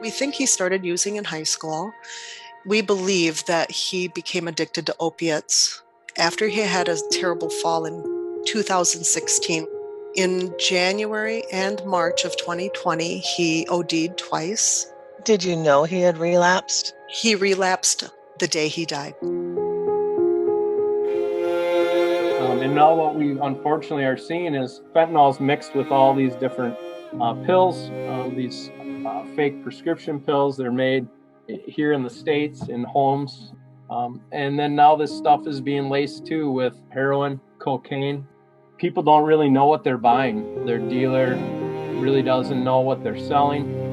We think he started using in high school. We believe that he became addicted to opiates after he had a terrible fall in 2016. In January and March of 2020, he OD'd twice. Did you know he had relapsed? He relapsed the day he died. And now what we unfortunately are seeing is fentanyl is mixed with all these different pills, these fake prescription pills. They're made here in the States in homes. And then now this stuff is being laced too with heroin, cocaine. People don't really know what they're buying. Their dealer really doesn't know what they're selling.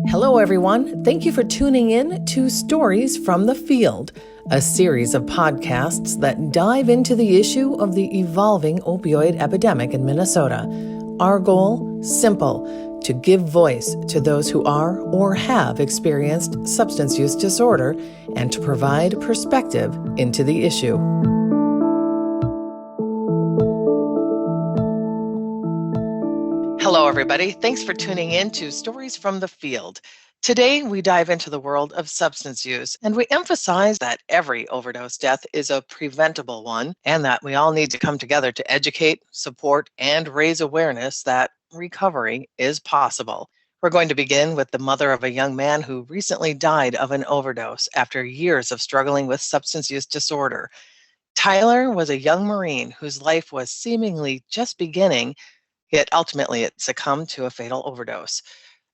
Hello, everyone. Thank you for tuning in to Stories from the Field, a series of podcasts that dive into the issue of the evolving opioid epidemic in Minnesota. Our goal? Simple: to give voice to those who are or have experienced substance use disorder and to provide perspective into the issue. Hello, everybody. Thanks for tuning in to Stories from the Field. Today, we dive into the world of substance use, and we emphasize that every overdose death is a preventable one, and that we all need to come together to educate, support, and raise awareness that recovery is possible. We're going to begin with the mother of a young man who recently died of an overdose after years of struggling with substance use disorder. Tyler was a young Marine whose life was seemingly just beginning, yet ultimately it succumbed to a fatal overdose.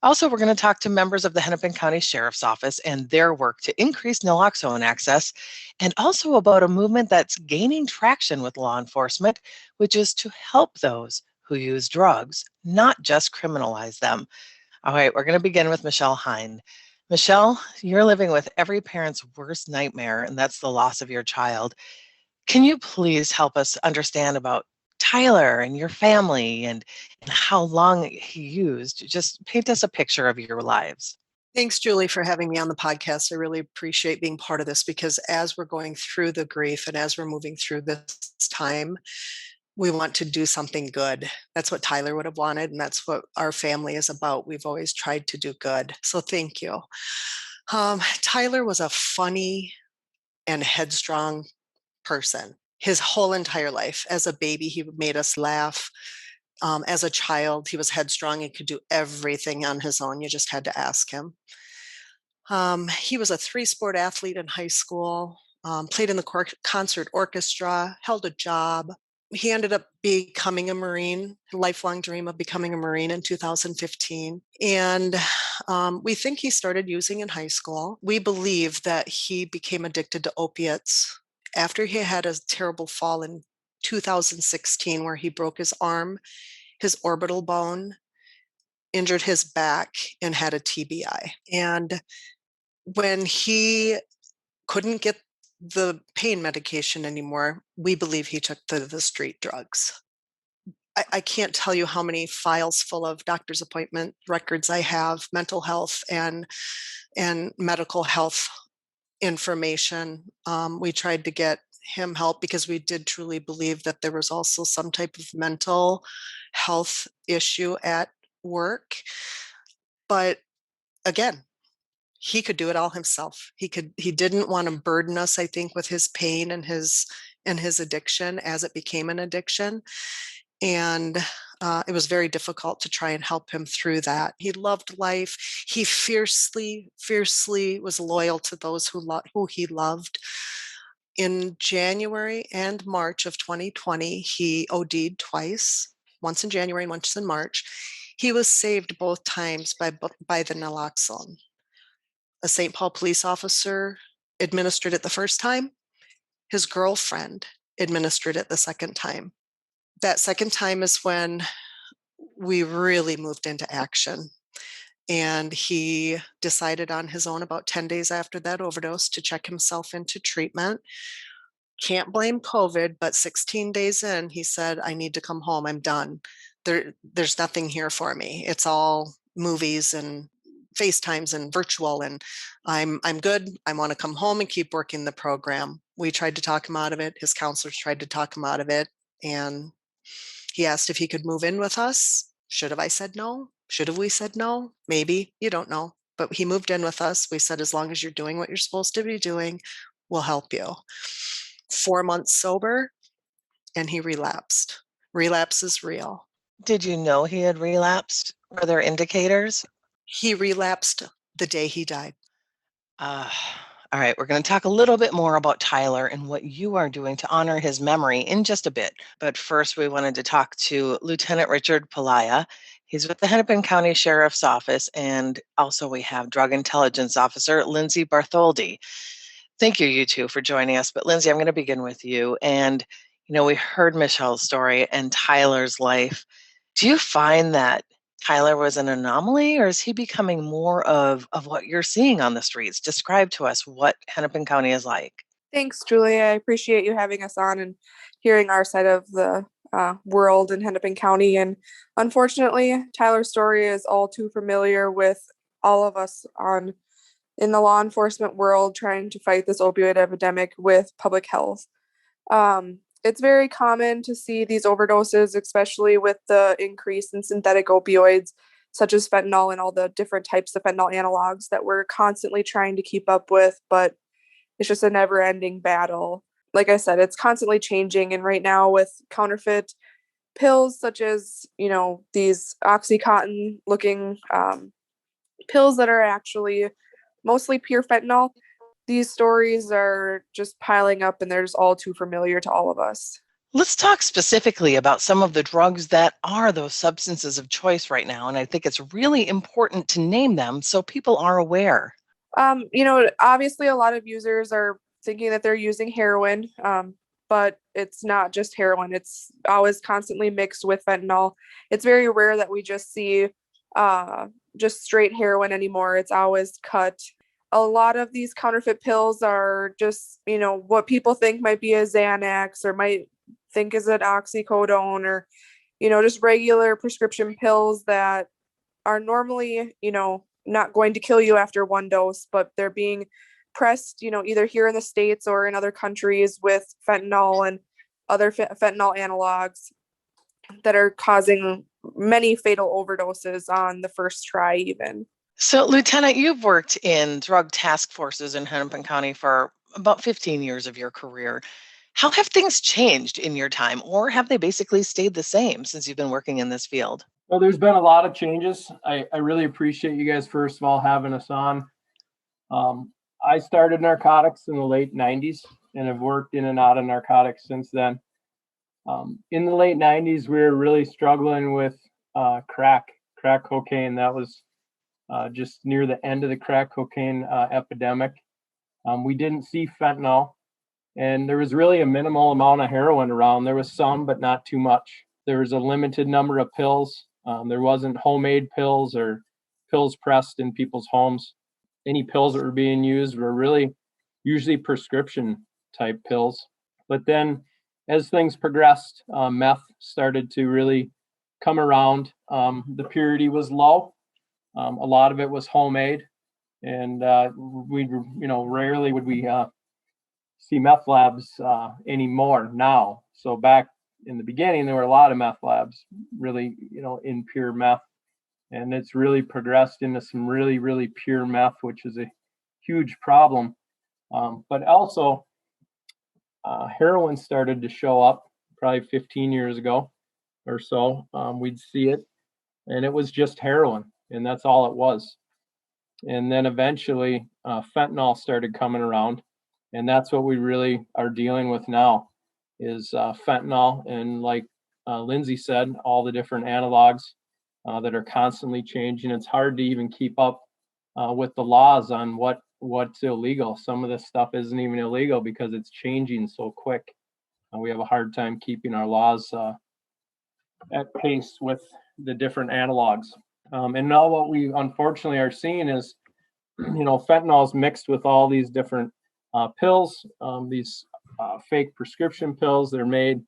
Also, we're going to talk to members of the Hennepin County Sheriff's Office and their work to increase naloxone access, and also about a movement that's gaining traction with law enforcement, which is to help those who use drugs, not just criminalize them. All right, we're going to begin with Michele Hein. Michele, you're living with every parent's worst nightmare, and that's the loss of your child. Can you please help us understand about Tyler and your family and how long he used? Just paint us a picture of your lives. Thanks, Julie, for having me on the podcast. I really appreciate being part of this because as we're going through the grief and as we're moving through this time, we want to do something good. That's what Tyler would have wanted, and that's what our family is about. We've always tried to do good. So thank you. Tyler was a funny and headstrong person. His whole entire life. As a baby, he made us laugh. As a child, he was headstrong and could do everything on his own. You just had to ask him. He was a 3-sport athlete in high school, played in the concert orchestra, held a job. He ended up becoming a Marine, a lifelong dream of becoming a Marine in 2015. And we think he started using in high school. We believe that he became addicted to opiates after he had a terrible fall in 2016 where he broke his arm, his orbital bone, injured his back, and had a TBI. And when he couldn't get the pain medication anymore, we believe he took the street drugs. I can't tell you how many files full of doctor's appointment records I have, mental health and medical health information. We tried to get him help because we did truly believe that there was also some type of mental health issue at work. But again, he could do it all himself. He didn't want to burden us, I think, with his pain and his addiction as it became an addiction. And it was very difficult to try and help him through that. He loved life. He fiercely was loyal to those who he loved. In January and March of 2020, he OD'd twice, once in January and once in March. He was saved both times by the naloxone. A St. Paul police officer administered it the first time. His girlfriend administered it the second time. That second time is when we really moved into action. And he decided on his own about 10 days after that overdose to check himself into treatment. Can't blame COVID, but 16 days in, he said, I need to come home. I'm done. There's nothing here for me. It's all movies and FaceTimes and virtual, and I'm good. I want to come home and keep working the program. We tried to talk him out of it. His counselors tried to talk him out of it, and he asked if he could move in with us. Should have I said no? Should have we said no? Maybe. You don't know. But he moved in with us. We said, as long as you're doing what you're supposed to be doing, we'll help you. 4 months sober, and he relapsed. Relapse is real. Did you know he had relapsed? Were there indicators? He relapsed the day he died. All right, we're going to talk a little bit more about Tyler and what you are doing to honor his memory in just a bit. But first, we wanted to talk to Lieutenant Richard Palaia. He's with the Hennepin County Sheriff's Office, and also we have Drug Intelligence Officer Lindsay Bartholdi. Thank you, you two, for joining us. But Lindsay, I'm going to begin with you. And, we heard Michele's story and Tyler's life. Do you find that Tyler was an anomaly, or is he becoming more of what you're seeing on the streets? Describe to us what Hennepin County is like. Thanks, Julie. I appreciate you having us on and hearing our side of the world in Hennepin County. And unfortunately, Tyler's story is all too familiar with all of us in the law enforcement world trying to fight this opioid epidemic with public health. It's very common to see these overdoses, especially with the increase in synthetic opioids, such as fentanyl and all the different types of fentanyl analogs that we're constantly trying to keep up with. But it's just a never-ending battle. Like I said, it's constantly changing. And right now with counterfeit pills, such as, these Oxycontin-looking pills that are actually mostly pure fentanyl, these stories are just piling up, and they're just all too familiar to all of us. Let's talk specifically about some of the drugs that are those substances of choice right now. And I think it's really important to name them so people are aware. Obviously a lot of users are thinking that they're using heroin, but it's not just heroin. It's always constantly mixed with fentanyl. It's very rare that we just see just straight heroin anymore. It's always cut. A lot of these counterfeit pills are just, what people think might be a Xanax or might think is an oxycodone or, just regular prescription pills that are normally, not going to kill you after one dose, but they're being pressed, either here in the States or in other countries with fentanyl and other fentanyl analogs that are causing many fatal overdoses on the first try even. So, Lieutenant, you've worked in drug task forces in Hennepin County for about 15 years of your career. How have things changed in your time, or have they basically stayed the same since you've been working in this field? Well, there's been a lot of changes. I really appreciate you guys, first of all, having us on. I started narcotics in the late 90s and have worked in and out of narcotics since then. In the late 90s, we were really struggling with crack cocaine. That was just near the end of the crack cocaine epidemic. We didn't see fentanyl, and there was really a minimal amount of heroin around. There was some, but not too much. There was a limited number of pills. There wasn't homemade pills or pills pressed in people's homes. Any pills that were being used were really usually prescription type pills. But then as things progressed, meth started to really come around. The purity was low. A lot of it was homemade, and rarely would we see meth labs anymore now. So back in the beginning, there were a lot of meth labs, really, in pure meth, and it's really progressed into some really, really pure meth, which is a huge problem. But also, heroin started to show up probably 15 years ago or so. We'd see it, and it was just heroin, and that's all it was. And then eventually fentanyl started coming around, and that's what we really are dealing with now is fentanyl. And like Lindsay said, all the different analogs that are constantly changing. It's hard to even keep up with the laws on what's illegal. Some of this stuff isn't even illegal because it's changing so quick. We have a hard time keeping our laws at pace with the different analogs. And now what we unfortunately are seeing is, fentanyl is mixed with all these different pills, these fake prescription pills. They're made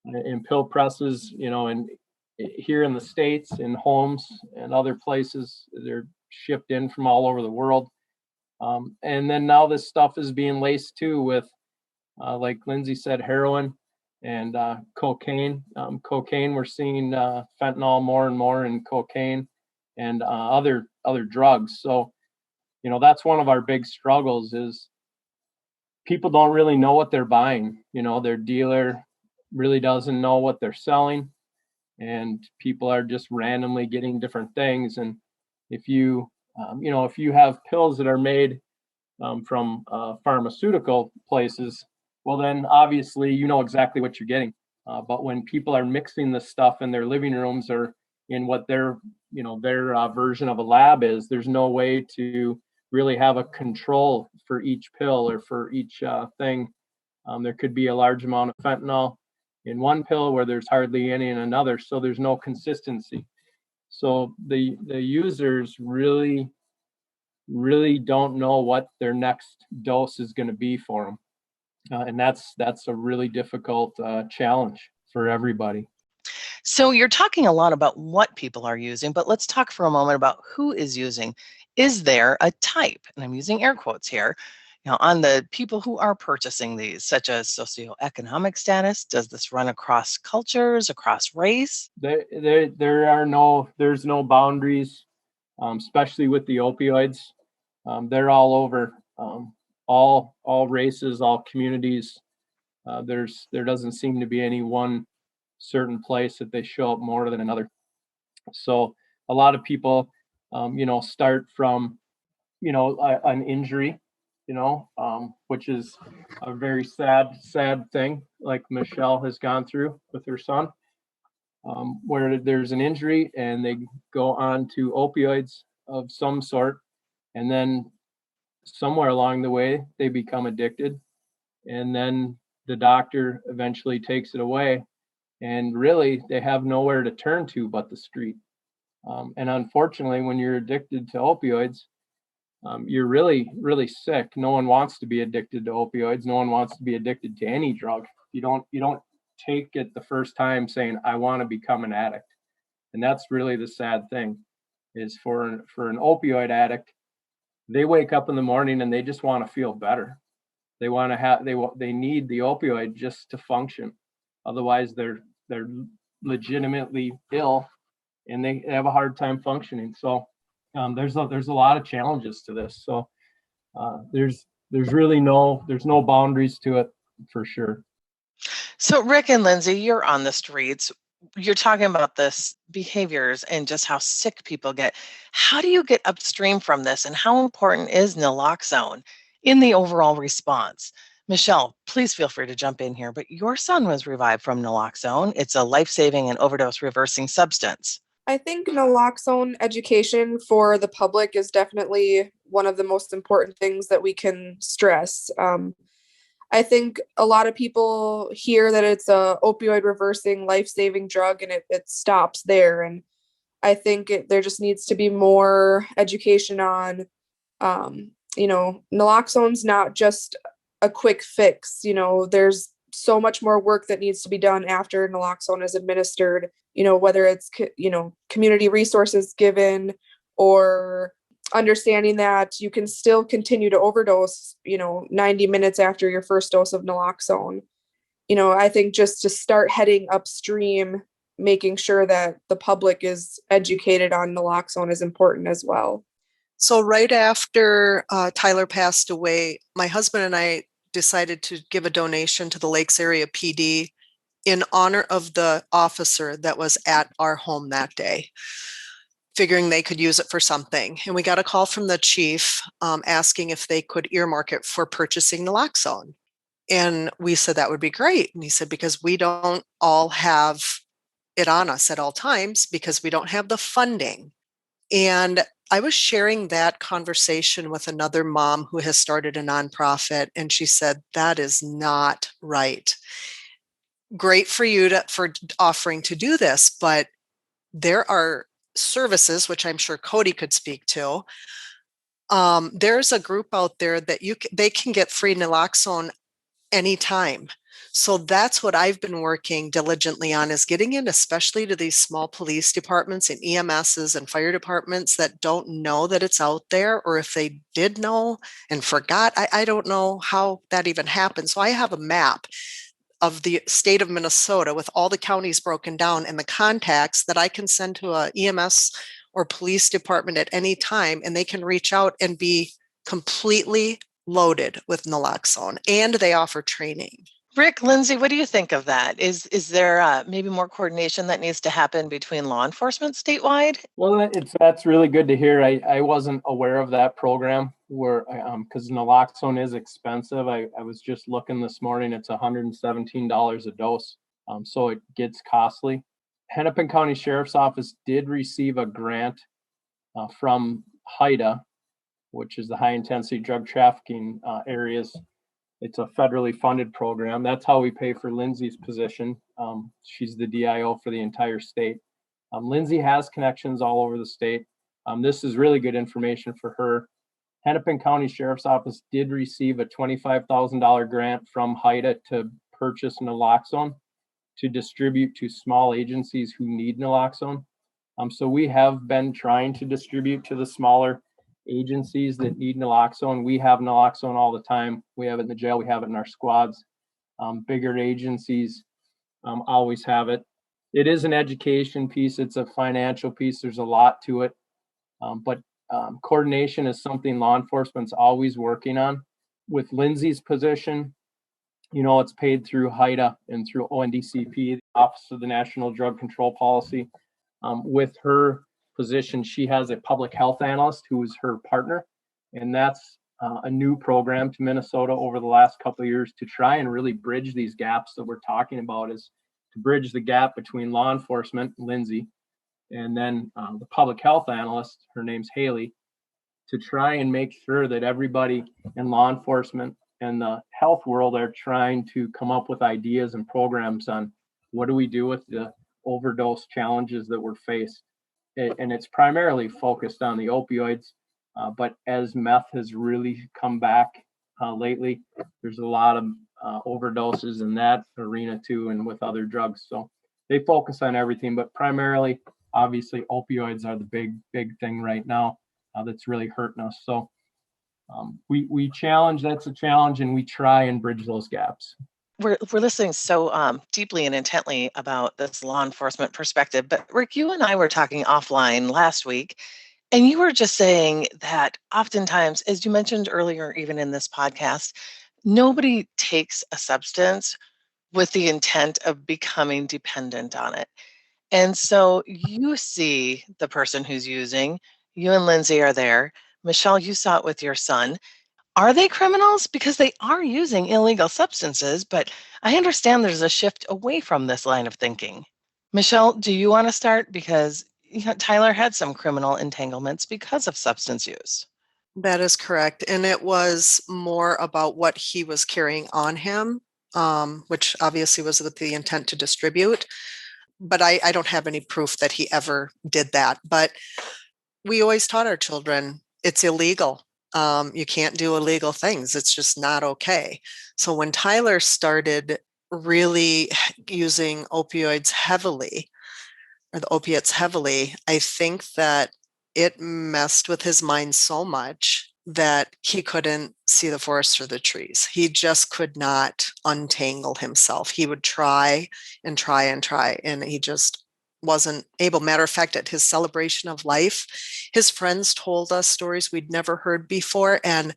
in pill presses, and here in the States, in homes and other places. They're shipped in from all over the world. And then now this stuff is being laced too with, like Lindsay said, heroin and cocaine. Cocaine, we're seeing fentanyl more and more in cocaine and other drugs. So, that's one of our big struggles is people don't really know what they're buying. Their dealer really doesn't know what they're selling, and people are just randomly getting different things. And if you have pills that are made from pharmaceutical places, well, then obviously you know exactly what you're getting. But when people are mixing this stuff in their living rooms or in what their version of a lab is, there's no way to really have a control for each pill or for each thing. There could be a large amount of fentanyl in one pill where there's hardly any in another, so there's no consistency. So the users really don't know what their next dose is going to be for them. And that's a really difficult challenge for everybody. So you're talking a lot about what people are using, but let's talk for a moment about who is using. Is there a type, and I'm using air quotes here, on the people who are purchasing these, such as socioeconomic status? Does this run across cultures, across race? There's no boundaries, especially with the opioids. They're all over, all races, all communities. There doesn't seem to be any one certain place that they show up more than another. So a lot of people, start from, an injury, which is a very sad thing, like Michele has gone through with her son, where there's an injury and they go on to opioids of some sort, and then somewhere along the way they become addicted, and then the doctor eventually takes it away, and really they have nowhere to turn to but the street. And unfortunately, when you're addicted to opioids, you're really, really sick. No one wants to be addicted to opioids. No one wants to be addicted to any drug. You don't take it the first time saying, I want to become an addict. And that's really the sad thing, is for an opioid addict, they wake up in the morning and they just want to feel better. They want to have, they need the opioid just to function. Otherwise they're legitimately ill and they have a hard time functioning. So there's a lot of challenges to this. So there's no boundaries to it, for sure. So Rick and Lindsay, you're on the streets. You're talking about this behaviors and just how sick people get. How do you get upstream from this, and how important is naloxone in the overall response? Michele, please feel free to jump in here, but your son was revived from naloxone. It's a life-saving and overdose reversing substance. I think naloxone education for the public is definitely one of the most important things that we can stress. I think a lot of people hear that it's a opioid reversing life-saving drug and it stops there. And I think there just needs to be more education on, naloxone's not just a quick fix. There's so much more work that needs to be done after naloxone is administered, whether it's, community resources given, or understanding that you can still continue to overdose, 90 minutes after your first dose of naloxone. I think just to start heading upstream, making sure that the public is educated on naloxone is important as well. So right after Tyler passed away, my husband and I decided to give a donation to the Lakes Area PD in honor of the officer that was at our home that day, figuring they could use it for something. And we got a call from the chief asking if they could earmark it for purchasing naloxone. And we said that would be great. And he said, because we don't all have it on us at all times because we don't have the funding. And I was sharing that conversation with another mom who has started a nonprofit, and she said, that is not right. Great for you for offering to do this, but there are services, which I'm sure Cody could speak to. There's a group out there that they can get free naloxone anytime. So that's what I've been working diligently on, is getting in, especially to these small police departments and EMSs and fire departments that don't know that it's out there, or if they did know and forgot, I don't know how that even happened. So I have a map of the state of Minnesota with all the counties broken down and the contacts that I can send to a EMS or police department at any time, and they can reach out and be completely loaded with naloxone, and they offer training. Rick, Lindsay, what do you think of that? Is there maybe more coordination that needs to happen between law enforcement statewide? Well, that's really good to hear. I wasn't aware of that program where, because naloxone is expensive. I was just looking this morning. It's $117 a dose, so it gets costly. Hennepin County Sheriff's Office did receive a grant from HIDA, which is the high intensity drug trafficking areas. It's a federally funded program. That's how we pay for Lindsay's position. She's the DIO for the entire state. Lindsay has connections all over the state. This is really good information for her. Hennepin County Sheriff's Office did receive a $25,000 grant from HIDA to purchase naloxone to distribute to small agencies who need naloxone. So we have been trying to distribute to the smaller agencies that need naloxone. We have naloxone all the time. We have it in the jail. We have it in our squads. Bigger agencies always have it. It is an education piece. It's a financial piece. There's a lot to it. But coordination is something law enforcement's always working on. With Lindsay's position, it's paid through HIDA and through ONDCP, the Office of the National Drug Control Policy. With her position, she has a public health analyst who is her partner, and that's a new program to Minnesota over the last couple of years to try and really bridge these gaps that we're talking about, is to bridge the gap between law enforcement, Lindsay, and then the public health analyst, her name's Haley, to try and make sure that everybody in law enforcement and the health world are trying to come up with ideas and programs on what do we do with the overdose challenges that we're faced. And it's primarily focused on the opioids, but as meth has really come back lately, there's a lot of overdoses in that arena too, and with other drugs. So they focus on everything, but primarily, obviously, opioids are the big thing right now that's really hurting us. So we challenge, that's a challenge, and we try and bridge those gaps. We're listening so deeply and intently about this law enforcement perspective. But Rick, you and I were talking offline last week, and you were just saying that oftentimes, as you mentioned earlier, even in this podcast, nobody takes a substance with the intent of becoming dependent on it. And so you see the person who's using, you and Lindsay are there. Michele, you saw it with your son. Are they criminals? Because they are using illegal substances, but I understand there's a shift away from this line of thinking. Michele, do you want to start? Because Tyler had some criminal entanglements because of substance use. That is correct. And it was more about what he was carrying on him, which obviously was with the intent to distribute. But I don't have any proof that he ever did that. But we always taught our children it's illegal. You can't do illegal things. It's just not okay. So when Tyler started really using opioids heavily, or the opiates heavily, I think that it messed with his mind so much that he couldn't see the forest for the trees. He just could not untangle himself. He would try and try and try, and he just wasn't able. Matter of fact, at his celebration of life, his friends told us stories we'd never heard before. And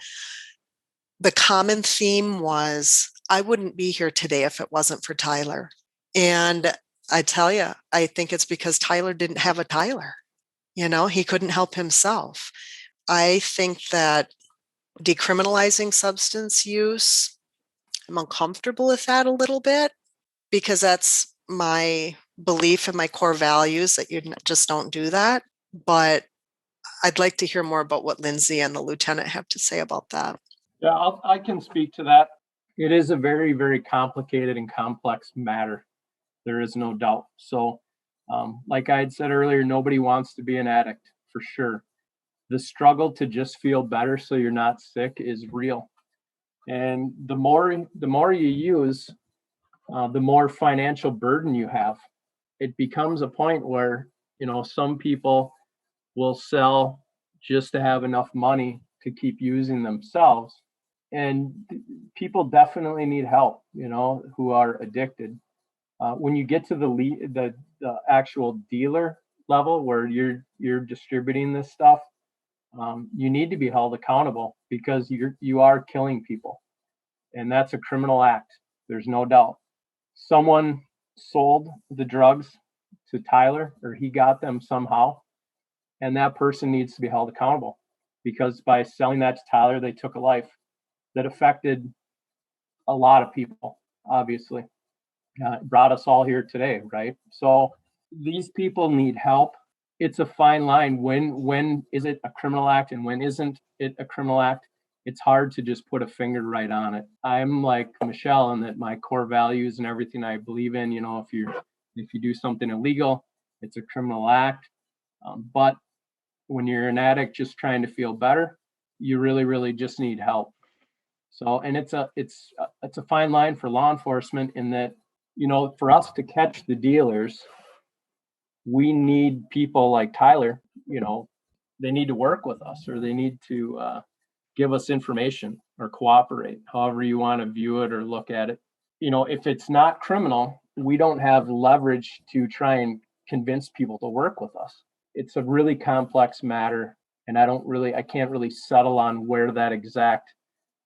the common theme was, I wouldn't be here today if it wasn't for Tyler. And I tell you, I think it's because Tyler didn't have a Tyler. He couldn't help himself. I think that decriminalizing substance use, I'm uncomfortable with that a little bit, because that's my belief and my core values that you just don't do that. But I'd like to hear more about what Lindsay and the lieutenant have to say about that. Yeah, I can speak to that. It is a very, very complicated and complex matter. There is no doubt. So, like I had said earlier, nobody wants to be an addict, for sure. The struggle to just feel better so you're not sick is real. And the more you use, the more financial burden you have. It becomes a point where, some people will sell just to have enough money to keep using themselves. And people definitely need help, who are addicted. When you get to the actual dealer level where you're distributing this stuff, you need to be held accountable because you are killing people, and that's a criminal act. There's no doubt. Someone sold the drugs to Tyler, or he got them somehow, and that person needs to be held accountable because by selling that to Tyler, they took a life that affected a lot of people, obviously. Brought us all here today, right? So these people need help. It's a fine line. When is it a criminal act and when isn't it a criminal act? It's hard to just put a finger right on it. I'm like Michele in that my core values and everything I believe in, if you do something illegal, it's a criminal act. But when you're an addict just trying to feel better, you really, really just need help. So, and it's a fine line for law enforcement in that, for us to catch the dealers, we need people like Tyler, they need to work with us or they need to give us information or cooperate, however you want to view it or look at it. If it's not criminal, we don't have leverage to try and convince people to work with us. It's a really complex matter, and I can't really settle on where that exact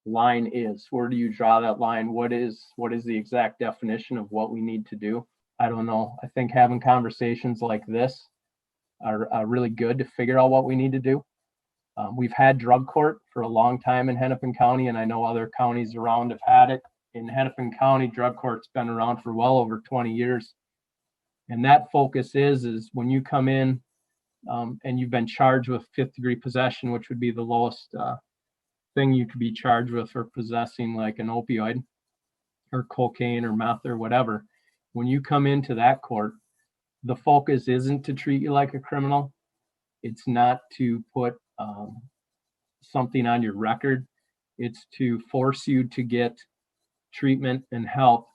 line is. Where do you draw that line? What is the exact definition of what we need to do? I don't know. I think having conversations like this are really good to figure out what we need to do. We've had drug court for a long time in Hennepin County, and I know other counties around have had it. In Hennepin County, drug court's been around for well over 20 years. And that focus is when you come in and you've been charged with fifth-degree possession, which would be the lowest thing you could be charged with for possessing like an opioid or cocaine or meth or whatever. When you come into that court, the focus isn't to treat you like a criminal. It's not to put something on your record. It's to force you to get treatment and help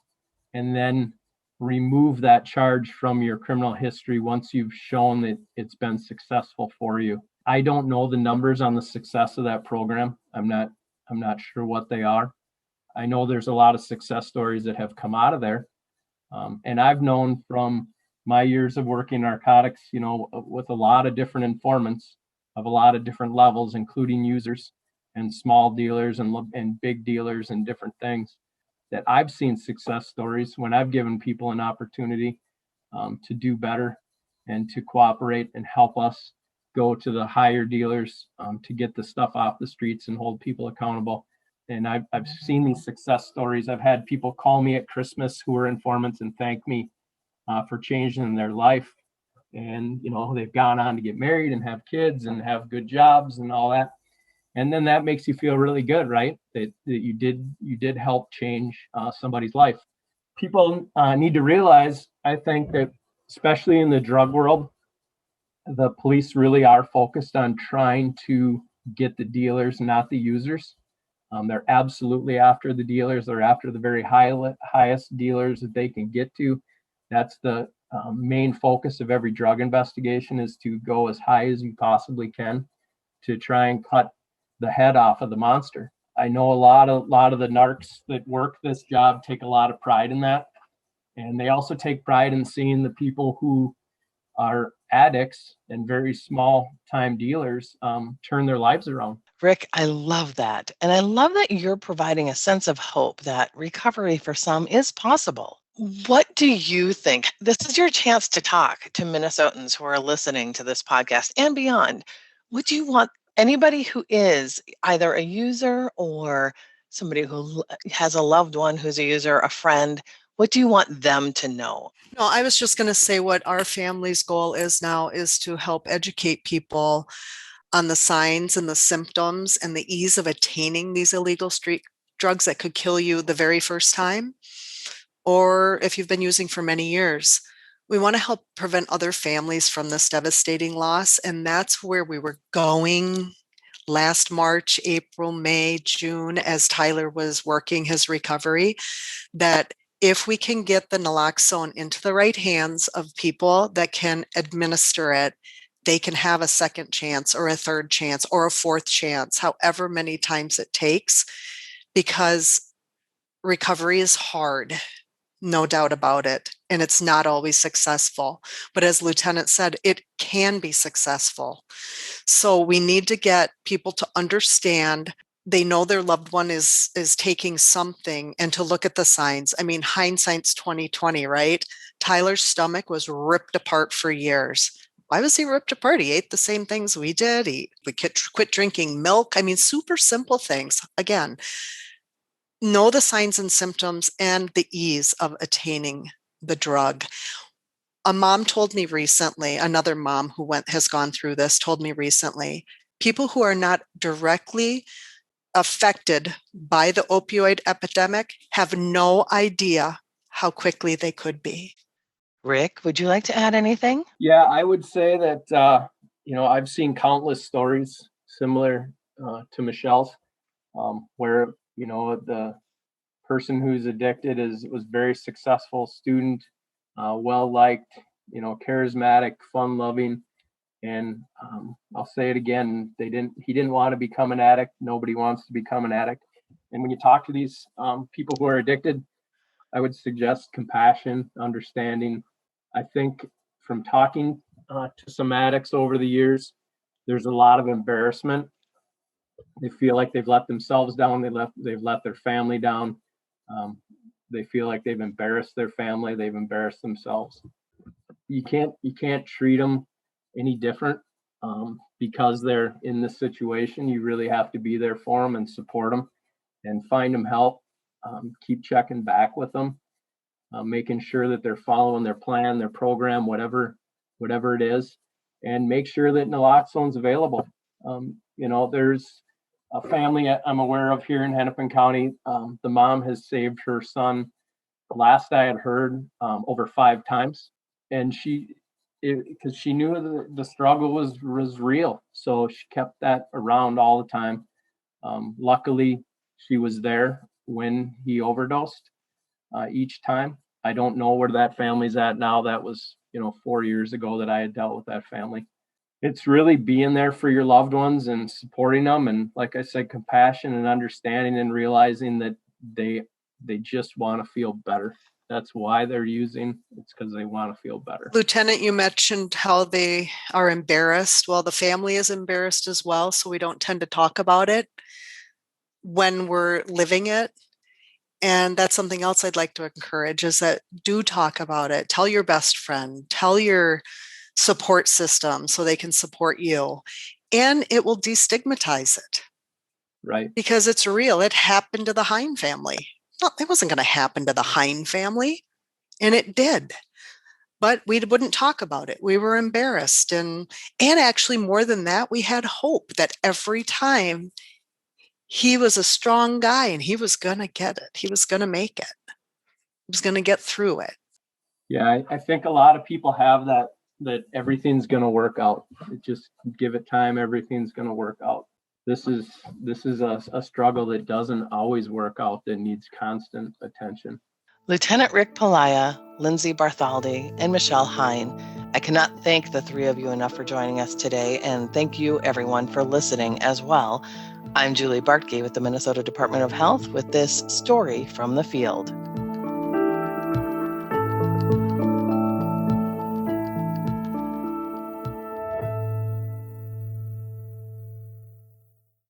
and then remove that charge from your criminal history once you've shown that it's been successful for you. I don't know the numbers on the success of that program. I'm not sure what they are. I know there's a lot of success stories that have come out of there. And I've known from my years of working narcotics, with a lot of different informants of a lot of different levels, including users and small dealers and big dealers and different things, that I've seen success stories when I've given people an opportunity to do better and to cooperate and help us go to the higher dealers to get the stuff off the streets and hold people accountable. And I've seen these success stories. I've had people call me at Christmas who are informants and thank me for changing their life. And, they've gone on to get married and have kids and have good jobs and all that. And then that makes you feel really good, right? That you did help change somebody's life. People need to realize, I think, that especially in the drug world, the police really are focused on trying to get the dealers, not the users. They're absolutely after the dealers. They're after the very highest dealers that they can get to. That's the main focus of every drug investigation, is to go as high as you possibly can to try and cut the head off of the monster. I know a lot of the narcs that work this job take a lot of pride in that. And they also take pride in seeing the people who are addicts and very small time dealers turn their lives around. Rick, I love that. And I love that you're providing a sense of hope that recovery for some is possible. What do you think? This is your chance to talk to Minnesotans who are listening to this podcast and beyond. Would you want anybody who is either a user or somebody who has a loved one who's a user, a friend, what do you want them to know? No, I was just going to say what our family's goal is now is to help educate people on the signs and the symptoms and the ease of attaining these illegal street drugs that could kill you the very first time, or if you've been using for many years. We want to help prevent other families from this devastating loss, and that's where we were going last March, April, May, June, as Tyler was working his recovery, that If we can get the naloxone into the right hands of people that can administer it, they can have a second chance or a third chance or a fourth chance, however many times it takes, because recovery is hard, no doubt about it. And it's not always successful. But as Lieutenant said, it can be successful. So we need to get people to understand they know their loved one is taking something, and to look at the signs. I mean, hindsight's 2020, right? Tyler's stomach was ripped apart for years. Why was he ripped apart? He ate the same things we did. We quit drinking milk. I mean, super simple things. Again, know the signs and symptoms and the ease of attaining the drug. A mom told me recently, another mom who has gone through this told me recently, people who are not directly affected by the opioid epidemic have no idea how quickly they could be. Rick, would you like to add anything? Yeah, I would say that, I've seen countless stories similar to Michele's, where, the person who's addicted was very successful student, well-liked, charismatic, fun-loving. And I'll say it again, he didn't want to become an addict. Nobody wants to become an addict. And when you talk to these people who are addicted, I would suggest compassion, understanding. I think from talking to some addicts over the years, there's a lot of embarrassment. They feel like they've let themselves down. They've let their family down. They feel like they've embarrassed their family. They've embarrassed themselves. You can't treat them any different because they're in this situation. You really have to be there for them and support them and find them help. Keep checking back with them, making sure that they're following their plan, their program, whatever it is, and make sure that naloxone's available. There's a family I'm aware of here in Hennepin County. The mom has saved her son, last I had heard, over 5 times, and because she knew the struggle was real, so she kept that around all the time. Luckily, she was there when he overdosed each time. I don't know where that family's at now. That was 4 years ago that I had dealt with that family. It's really being there for your loved ones and supporting them, and like I said, compassion and understanding, and realizing that they just want to feel better. That's why they're using. It's because they want to feel better. Lieutenant, you mentioned how they are embarrassed. Well, the family is embarrassed as well, so we don't tend to talk about it when we're living it. And that's something else I'd like to encourage, is that do talk about it. Tell your best friend, tell your support system so they can support you. And it will destigmatize it. Right. Because it's real. It happened to the Hind family. No, it wasn't going to happen to the Hind family. And it did. But we wouldn't talk about it. We were embarrassed. And actually, more than that, we had hope that every time he was a strong guy and he was going to get it. He was going to make it. He was going to get through it. Yeah, I think a lot of people have that everything's going to work out. Just give it time. Everything's going to work out. This is a struggle that doesn't always work out, that needs constant attention. Lieutenant Rick Palaia, Lindsay Barthaldi, and Michele Hein, I cannot thank the 3 of you enough for joining us today, and thank you everyone for listening as well. I'm Julie Bartke with the Minnesota Department of Health with this story from the field.